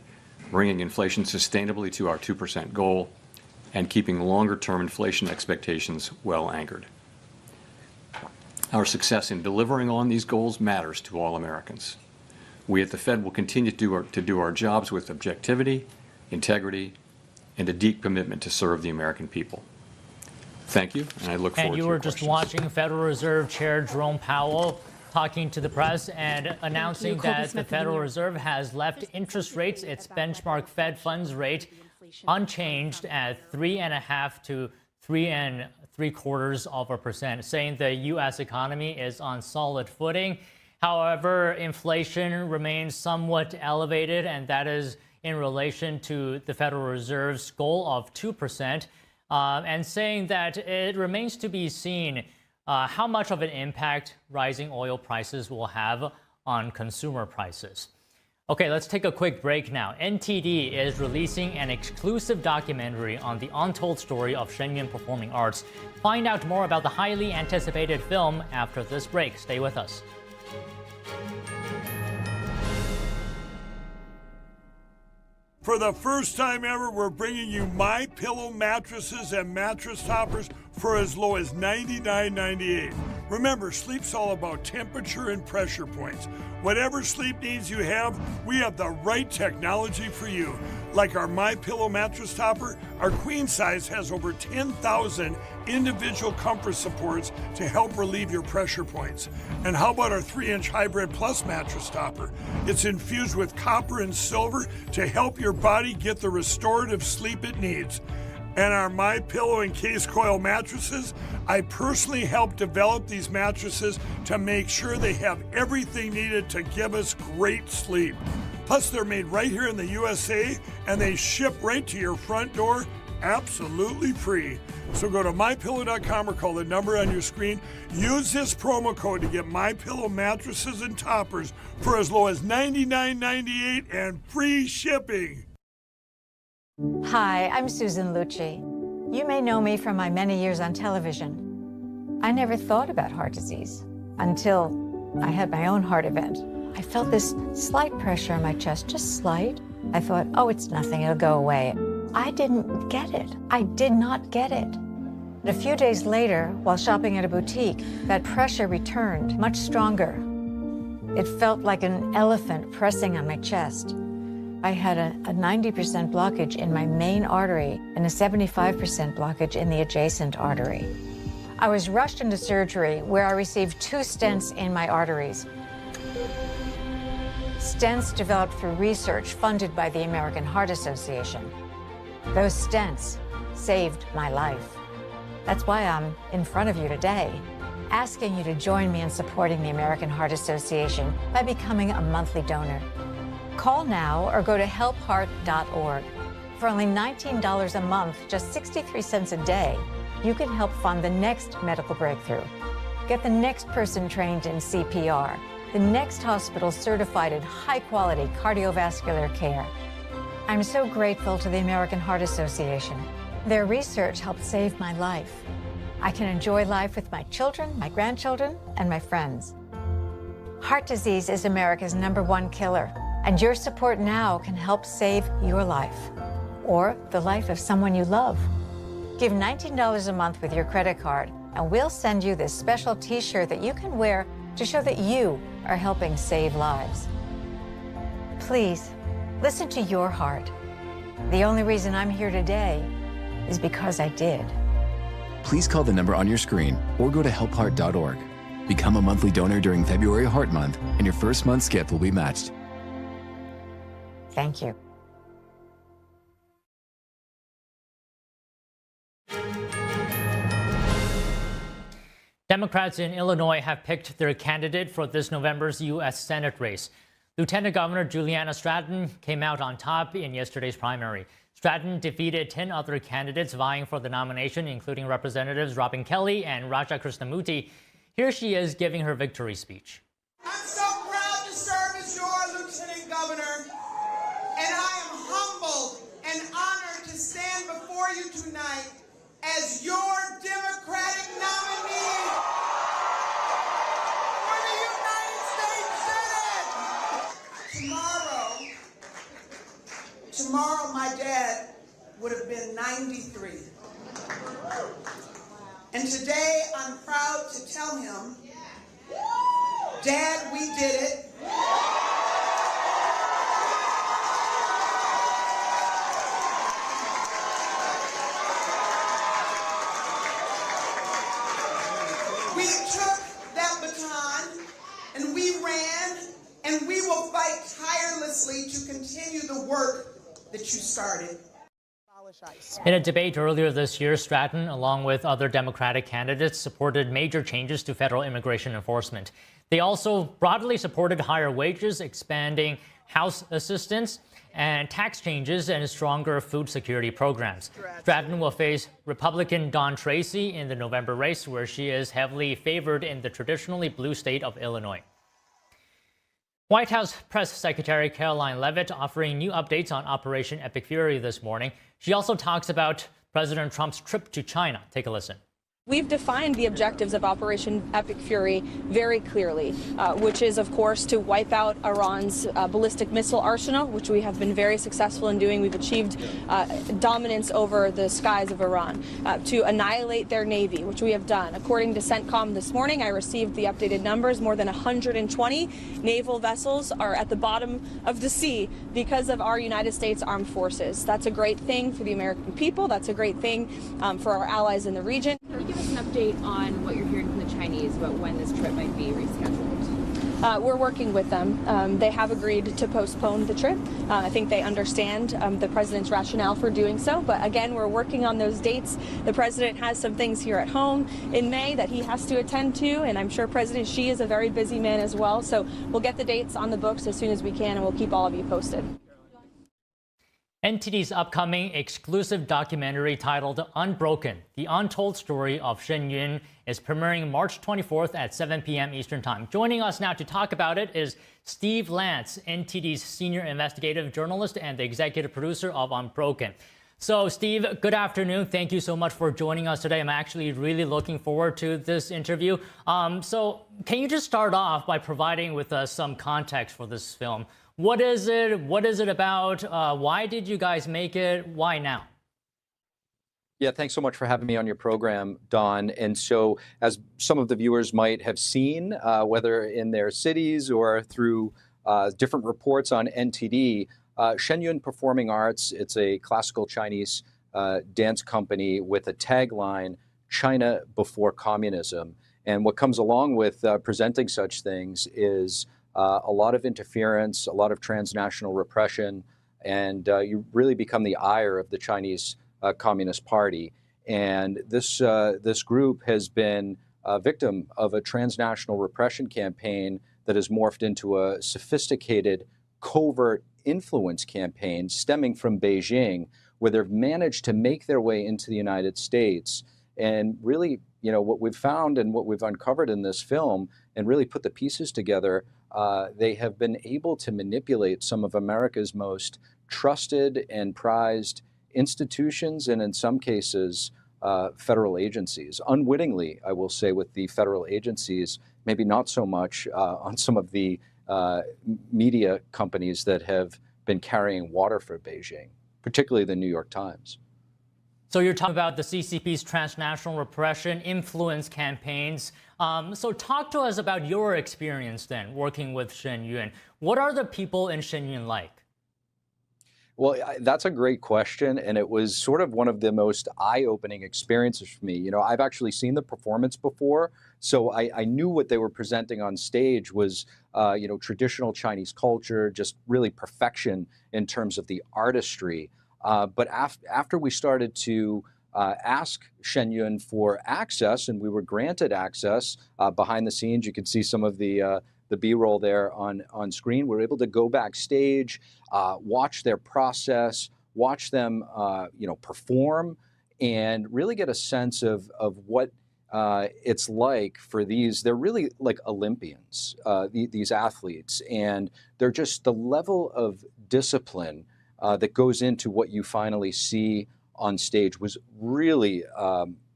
bringing inflation sustainably to our 2% goal, and keeping longer-term inflation expectations well anchored. Our success in delivering on these goals matters to all Americans. We at the Fed will continue to do our jobs with objectivity, integrity, and a deep commitment to serve the American people. Thank you, and I look forward to your questions. And you were just watching Federal Reserve Chair Jerome Powell talking to the press and announcing that the Federal Reserve has left interest rates, its benchmark Fed funds rate, unchanged at 3.5% to 3.75%, saying the U.S. economy is on solid footing. However, inflation remains somewhat elevated, and that is in relation to the Federal Reserve's goal of 2%. And saying that it remains to be seen how much of an impact rising oil prices will have on consumer prices. Okay, let's take a quick break now. NTD is releasing an exclusive documentary on the untold story of Shen Yun Performing Arts. Find out more about the highly anticipated film after this break. Stay with us. For the first time ever, we're bringing you MyPillow mattresses and mattress toppers for as low as $99.98. Remember, sleep's all about temperature and pressure points. Whatever sleep needs you have, we have the right technology for you. Like our MyPillow mattress topper, our queen size has over 10,000 individual comfort supports to help relieve your pressure points. And how about our 3-inch Hybrid Plus mattress topper? It's infused with copper and silver to help your body get the restorative sleep it needs. And our MyPillow and Case Coil mattresses, I personally helped develop these mattresses to make sure they have everything needed to give us great sleep. Plus, they're made right here in the USA, and they ship right to your front door, absolutely free. So go to MyPillow.com or call the number on your screen. Use this promo code to get MyPillow mattresses and toppers for as low as $99.98 and free shipping. Hi, I'm Susan Lucci. You may know me from my many years on television. I never thought about heart disease until I had my own heart event. I felt this slight pressure in my chest, just slight. I thought, oh, it's nothing, it'll go away. I didn't get it. I did not get it. And a few days later, while shopping at a boutique, that pressure returned, much stronger. It felt like an elephant pressing on my chest. I had a 90% blockage in my main artery and a 75% blockage in the adjacent artery. I was rushed into surgery where I received 2 stents in my arteries. Stents developed through research funded by the American Heart Association. Those stents saved my life. That's why I'm in front of you today, asking you to join me in supporting the American Heart Association by becoming a monthly donor. Call now or go to helpheart.org. For only $19 a month, just 63 cents a day, you can help fund the next medical breakthrough. Get the next person trained in CPR, the next hospital certified in high-quality cardiovascular care. I'm so grateful to the American Heart Association. Their research helped save my life. I can enjoy life with my children, my grandchildren, and my friends. Heart disease is America's #1 killer, and your support now can help save your life or the life of someone you love. Give $19 a month with your credit card, and we'll send you this special T-shirt that you can wear to show that you are helping save lives. Please, listen to your heart. The only reason I'm here today is because I did. Please call the number on your screen or go to helpheart.org. Become a monthly donor during February Heart Month, and your first month's gift will be matched. Thank you. Democrats in Illinois have picked their candidate for this November's U.S. Senate race. Lieutenant Governor Juliana Stratton came out on top in yesterday's primary. Stratton defeated 10 other candidates vying for the nomination, including Representatives Robin Kelly and Raja Krishnamurti. Here she is giving her victory speech. I'm so proud to serve as your Lieutenant Governor, and I am humbled and honored to stand before you tonight as your Democratic nominee for the United States Senate. Tomorrow my dad would have been 93. And today I'm proud to tell him, Dad, we did it. We took that baton and we ran, and we will fight tirelessly to continue the work that you started. In a debate earlier this year, Stratton, along with other Democratic candidates, supported major changes to federal immigration enforcement. They also broadly supported higher wages, expanding House assistance, and tax changes and stronger food security programs. Stratton will face Republican Don Tracy in the November race, where she is heavily favored in the traditionally blue state of Illinois. White House Press Secretary Caroline Leavitt offering new updates on Operation Epic Fury this morning. She also talks about President Trump's trip to China. Take a listen. We've defined the objectives of Operation Epic Fury very clearly, which is, of course, to wipe out Iran's ballistic missile arsenal, which we have been very successful in doing. We've achieved dominance over the skies of Iran, to annihilate their navy, which we have done. According to CENTCOM this morning, I received the updated numbers. More than 120 naval vessels are at the bottom of the sea because of our United States Armed Forces. That's a great thing for the American people. That's a great thing for our allies in the region. Can you give us an update on what you're hearing from the Chinese about when this trip might be rescheduled? We're working with them. They have agreed to postpone the trip. I think they understand the president's rationale for doing so. But again, we're working on those dates. The president has some things here at home in May that he has to attend to, and I'm sure President Xi is a very busy man as well. So we'll get the dates on the books as soon as we can, and we'll keep all of you posted. NTD's upcoming exclusive documentary titled Unbroken, the untold story of Shen Yun, is premiering March 24th at 7 p.m. Eastern Time. Joining us now to talk about it is Steve Lance, NTD's senior investigative journalist and the executive producer of Unbroken. So, Steve, good afternoon. Thank you so much for joining us today. I'm actually really looking forward to this interview. So, can you just start off by providing with us some context for this film? What is it? What is it about? Why did you guys make it? Why now? Yeah, thanks so much for having me on your program, Don. And so, as some of the viewers might have seen, whether in their cities or through different reports on NTD, Shen Yun Performing Arts, it's a classical Chinese dance company with a tagline, China Before Communism. And what comes along with presenting such things is a lot of interference, a lot of transnational repression, and you really become the ire of the Chinese Communist Party. And this group has been a victim of a transnational repression campaign that has morphed into a sophisticated covert influence campaign stemming from Beijing, where they've managed to make their way into the United States. And really, you know, what we've found and what we've uncovered in this film and really put the pieces together, they have been able to manipulate some of America's most trusted and prized institutions, and in some cases, federal agencies. Unwittingly, I will say, with the federal agencies, maybe not so much on some of the media companies that have been carrying water for Beijing, particularly the New York Times. So you're talking about the CCP's transnational repression influence campaigns. So talk to us about your experience then working with Shen Yun. What are the people in Shen Yun like? Well, that's a great question, and it was sort of one of the most eye-opening experiences for me. You know, I've actually seen the performance before, so I knew what they were presenting on stage was, you know, traditional Chinese culture, just really perfection in terms of the artistry. But after we started to ask Shen Yun for access, and we were granted access behind the scenes, you can see some of the B-roll there on screen. We're able to go backstage, watch their process, watch them, you know, perform, and really get a sense of what it's like for these. They're really like Olympians, these athletes, and they're just the level of discipline that goes into what you finally see on stage was really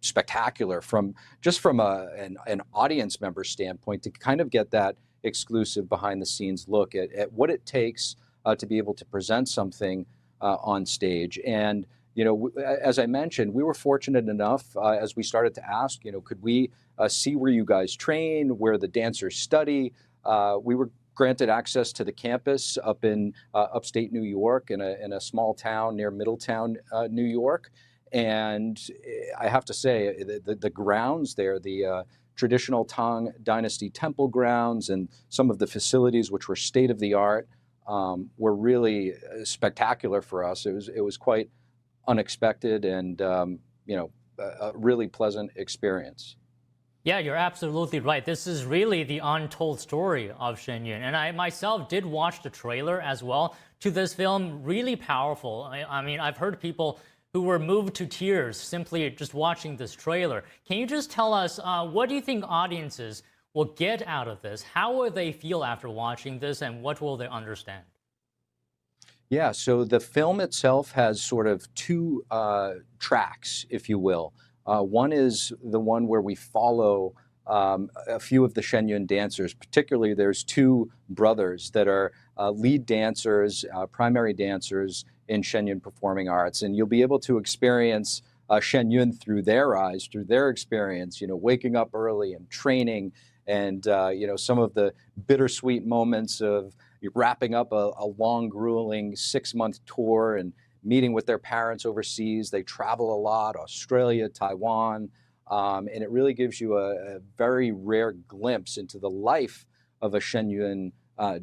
spectacular from an audience member standpoint, to kind of get that exclusive behind the scenes look at what it takes to be able to present something on stage. And, you know, as I mentioned, we were fortunate enough as we started to ask, you know, could we see where you guys train, where the dancers study? We were granted access to the campus up in upstate New York in a small town near Middletown, New York. And I have to say, the grounds there, the traditional Tang Dynasty temple grounds and some of the facilities which were state-of-the-art were really spectacular for us. It was quite unexpected and, you know, a really pleasant experience. Yeah, you're absolutely right. This is really the untold story of Shen Yun. And I myself did watch the trailer as well to this film. Really powerful. I mean, I've heard people who were moved to tears simply just watching this trailer. Can you just tell us, what do you think audiences will get out of this? How will they feel after watching this, and what will they understand? Yeah, so the film itself has sort of two tracks, if you will. One is the one where we follow a few of the Shen Yun dancers. Particularly, there's two brothers that are lead dancers, primary dancers in Shen Yun Performing Arts, and you'll be able to experience Shen Yun through their eyes, through their experience. You know, waking up early and training, and you know, some of the bittersweet moments of wrapping up a long, grueling 6-month tour and meeting with their parents overseas. They travel a lot, Australia, Taiwan, and it really gives you a very rare glimpse into the life of a Shen Yun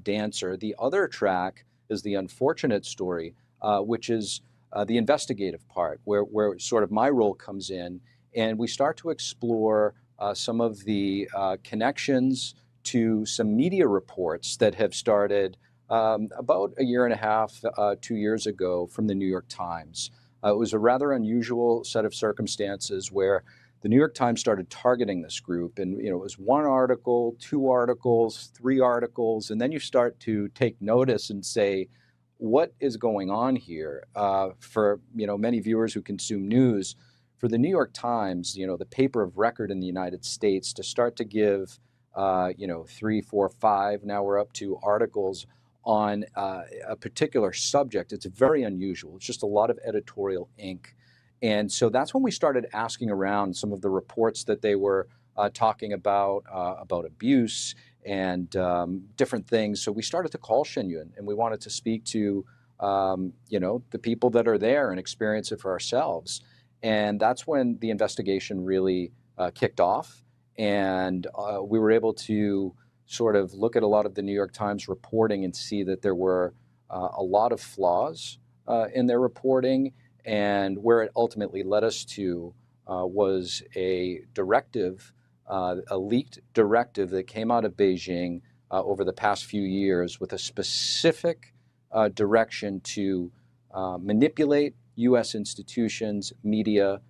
dancer. The other track is the unfortunate story, which is the investigative part, where sort of my role comes in, and we start to explore some of the connections to some media reports that have started about a year and a half, 2 years ago from the New York Times. It was a rather unusual set of circumstances where the New York Times started targeting this group, and you know, it was 1 article, 2 articles, 3 articles, and then you start to take notice and say, what is going on here? For, you know, many viewers who consume news, for the New York Times, you know, the paper of record in the United States, to start to give, you know, 3, 4, 5, now we're up to articles on a particular subject, it's very unusual. It's just a lot of editorial ink. And so that's when we started asking around some of the reports that they were talking about abuse and different things. So we started to call Shen Yun, and we wanted to speak to the people that are there and experience it for ourselves. And that's when the investigation really kicked off. And we were able to sort of look at a lot of the New York Times reporting and see that there were a lot of flaws in their reporting. And where it ultimately led us to was a directive, a leaked directive that came out of Beijing over the past few years with a specific direction to manipulate U.S. institutions, media,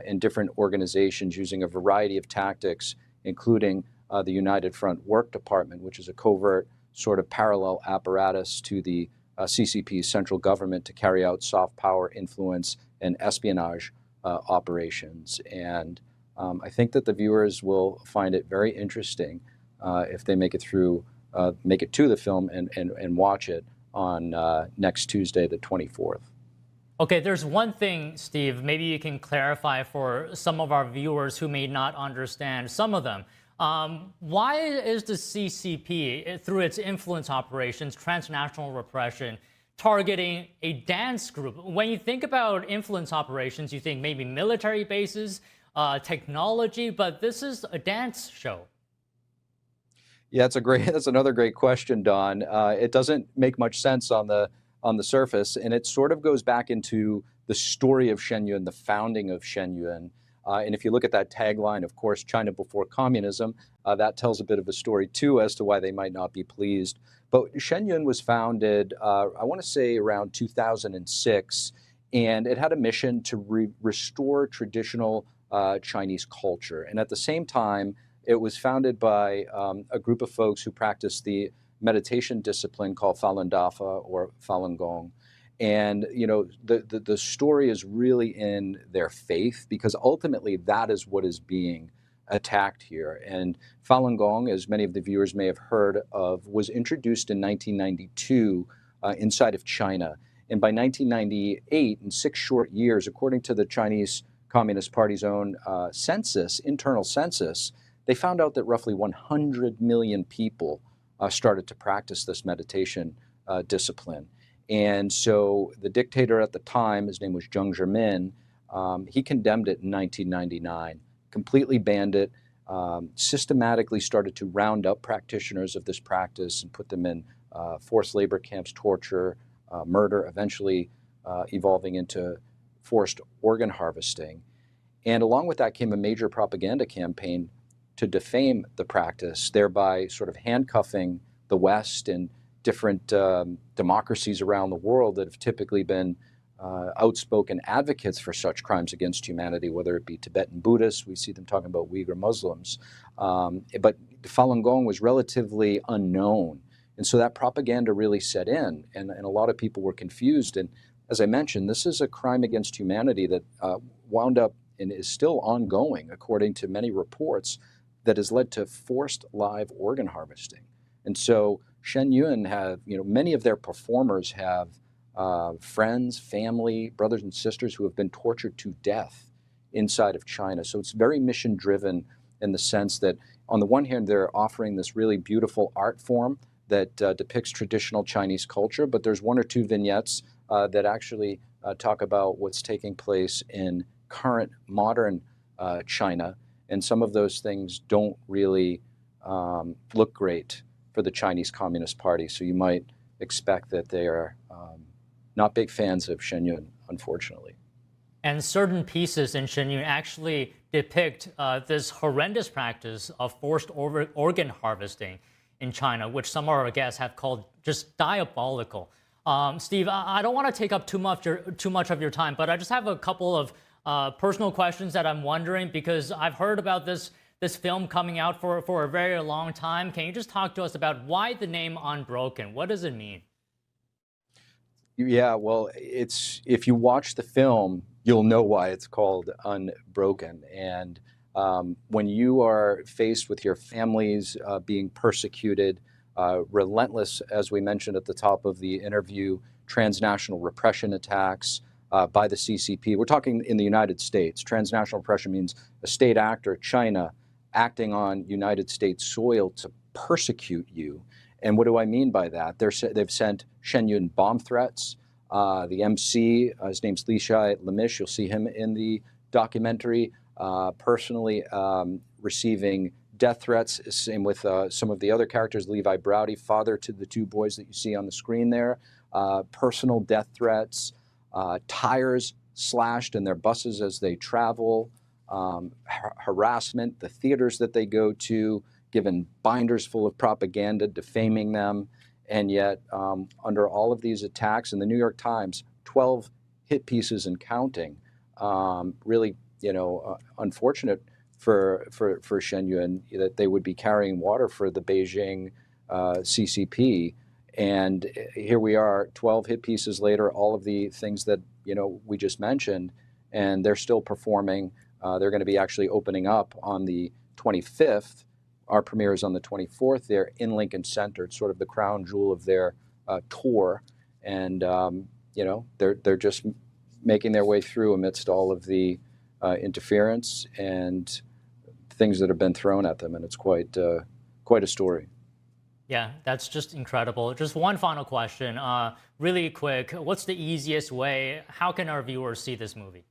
and different organizations using a variety of tactics, including the United Front Work Department, which is a covert sort of parallel apparatus to the CCP's central government to carry out soft power, influence, and espionage operations. And I think that the viewers will find it very interesting if they make it to the film and watch it on next Tuesday, the 24th. Okay, there's one thing, Steve, maybe you can clarify for some of our viewers who may not understand, some of them. Why is the CCP, through its influence operations, transnational repression, targeting a dance group? When you think about influence operations, you think maybe military bases, technology, but this is a dance show. Yeah, that's another great question, Don. It doesn't make much sense on the surface, and it sort of goes back into the story of Shen Yun, the founding of Shen Yun. And if you look at that tagline, of course, China before communism, that tells a bit of a story too as to why they might not be pleased. But Shen Yun was founded, I want to say around 2006, and it had a mission to restore traditional Chinese culture. And at the same time, it was founded by a group of folks who practiced the meditation discipline called Falun Dafa or Falun Gong. And, the story is really in their faith, because ultimately that is what is being attacked here. And Falun Gong, as many of the viewers may have heard of, was introduced in 1992 inside of China. And by 1998, in 6 short years, according to the Chinese Communist Party's own internal census, they found out that roughly 100 million people started to practice this meditation discipline. And so the dictator at the time, his name was Jiang Zemin, he condemned it in 1999, completely banned it, systematically started to round up practitioners of this practice and put them in forced labor camps, torture, murder, eventually evolving into forced organ harvesting. And along with that came a major propaganda campaign to defame the practice, thereby sort of handcuffing the West and different democracies around the world that have typically been outspoken advocates for such crimes against humanity, whether it be Tibetan Buddhists, we see them talking about Uyghur Muslims. But Falun Gong was relatively unknown. And so that propaganda really set in, and a lot of people were confused. And as I mentioned, this is a crime against humanity that wound up and is still ongoing, according to many reports, that has led to forced live organ harvesting. And so Shen Yun have, many of their performers have friends, family, brothers and sisters who have been tortured to death inside of China. So it's very mission driven in the sense that on the one hand, they're offering this really beautiful art form that depicts traditional Chinese culture, but there's 1 or 2 vignettes that actually talk about what's taking place in current modern China. And some of those things don't really look great for the Chinese Communist Party. So you might expect that they are not big fans of Shen Yun, unfortunately. And certain pieces in Shen Yun actually depict this horrendous practice of forced organ harvesting in China, which some of our guests have called just diabolical. Steve, I don't want to take up too much of your time, but I just have a couple of personal questions that I'm wondering, because I've heard about this film coming out for a very long time. Can you just talk to us about why the name Unbroken? What does it mean? Yeah, well, if you watch the film, you'll know why it's called Unbroken. And when you are faced with your families being persecuted, relentless, as we mentioned at the top of the interview, transnational repression attacks, by the CCP. We're talking in the United States. Transnational pressure means a state actor, China, acting on United States soil to persecute you. And what do I mean by that? They've sent Shen Yun bomb threats. The MC, his name's Lishai Lamish, you'll see him in the documentary, personally receiving death threats. Same with some of the other characters, Levi Browdy, father to the 2 boys that you see on the screen there. Personal death threats, tires slashed in their buses as they travel, harassment, the theaters that they go to, given binders full of propaganda, defaming them. And yet, under all of these attacks, in the New York Times, 12 hit pieces and counting, really, unfortunate for Shen Yun that they would be carrying water for the Beijing CCP. And here we are, 12 hit pieces later, all of the things that, we just mentioned, and they're still performing. They're going to be actually opening up on the 25th. Our premiere is on the 24th. They're in Lincoln Center. It's sort of the crown jewel of their tour. And, they're just making their way through amidst all of the interference and things that have been thrown at them. And it's quite a story. Yeah, that's just incredible. Just one final question, really quick. What's the easiest way? How can our viewers see this movie?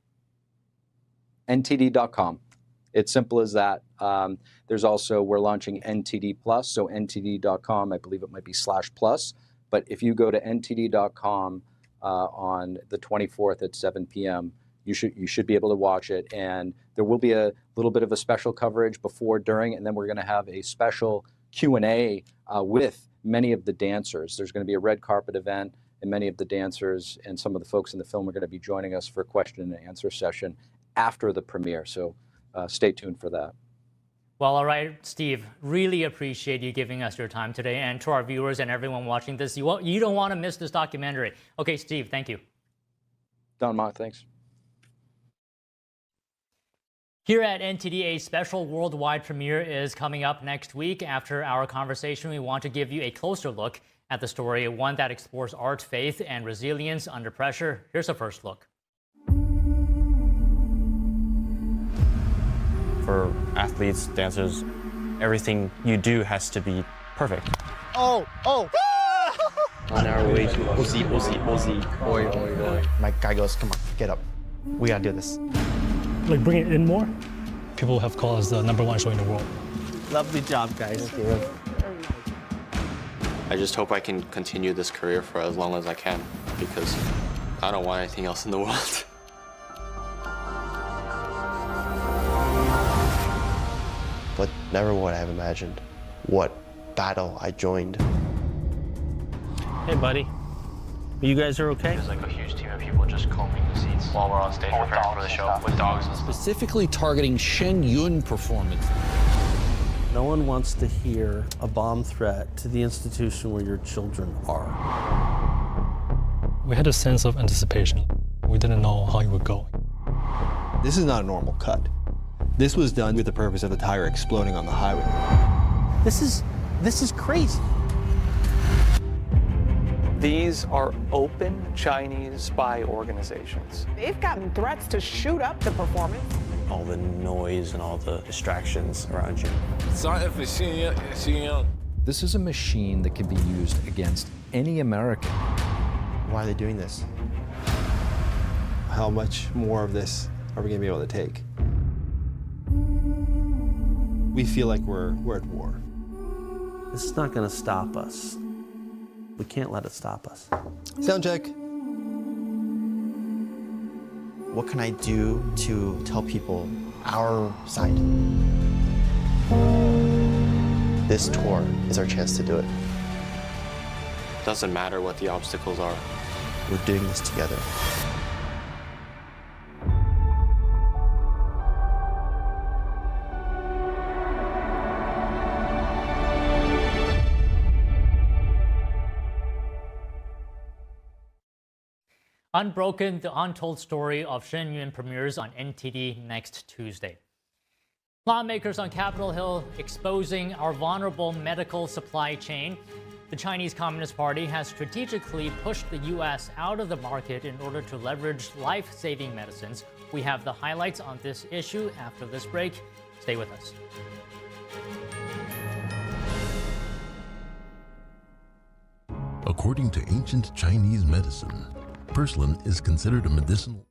NTD.com. It's simple as that. There's also, we're launching NTD Plus, so NTD.com, I believe it might be /plus. But if you go to NTD.com on the 24th at 7 p.m., you should be able to watch it. And there will be a little bit of a special coverage before, during, and then we're going to have a special Q&A with many of the dancers. There's going to be a red carpet event, and many of the dancers and some of the folks in the film are going to be joining us for a question and answer session after the premiere. So stay tuned for that. Well, all right, Steve, really appreciate you giving us your time today. And to our viewers and everyone watching this, you don't want to miss this documentary. Okay, Steve, thank you. Don Ma, thanks. Here at NTD, a special worldwide premiere is coming up next week. After our conversation, we want to give you a closer look at the story, one that explores art, faith, and resilience under pressure. Here's a first look. For athletes, dancers, everything you do has to be perfect. Oh! On our way to Aussie. Boy. My guy goes, come on, get up. We gotta do this. Like bring it in more. People have called us the #1 show in the world. Lovely job, guys. Thank you. I just hope I can continue this career for as long as I can, because I don't want anything else in the world. But never would I have imagined what battle I joined. Hey, buddy. You guys are okay? There's like a huge team of people just combing the seats while we're on stage preparing for the show with dogs and stuff. Specifically targeting Shen Yun performance. No one wants to hear a bomb threat to the institution where your children are. We had a sense of anticipation. We didn't know how it would go. This is not a normal cut. This was done with the purpose of the tire exploding on the highway. This is crazy. These are open Chinese spy organizations. They've gotten threats to shoot up the performance. All the noise and all the distractions around you. This is a machine that can be used against any American. Why are they doing this? How much more of this are we going to be able to take? We feel like we're at war. This is not going to stop us. We can't let it stop us. Sound check. What can I do to tell people our side? This tour is our chance to do it. Doesn't matter what the obstacles are. We're doing this together. Unbroken, the untold story of Shen Yun premieres on NTD next Tuesday. Lawmakers on Capitol Hill exposing our vulnerable medical supply chain. The Chinese Communist Party has strategically pushed the U.S. out of the market in order to leverage life-saving medicines. We have the highlights on this issue after this break. Stay with us. According to ancient Chinese medicine, porcelain is considered a medicinal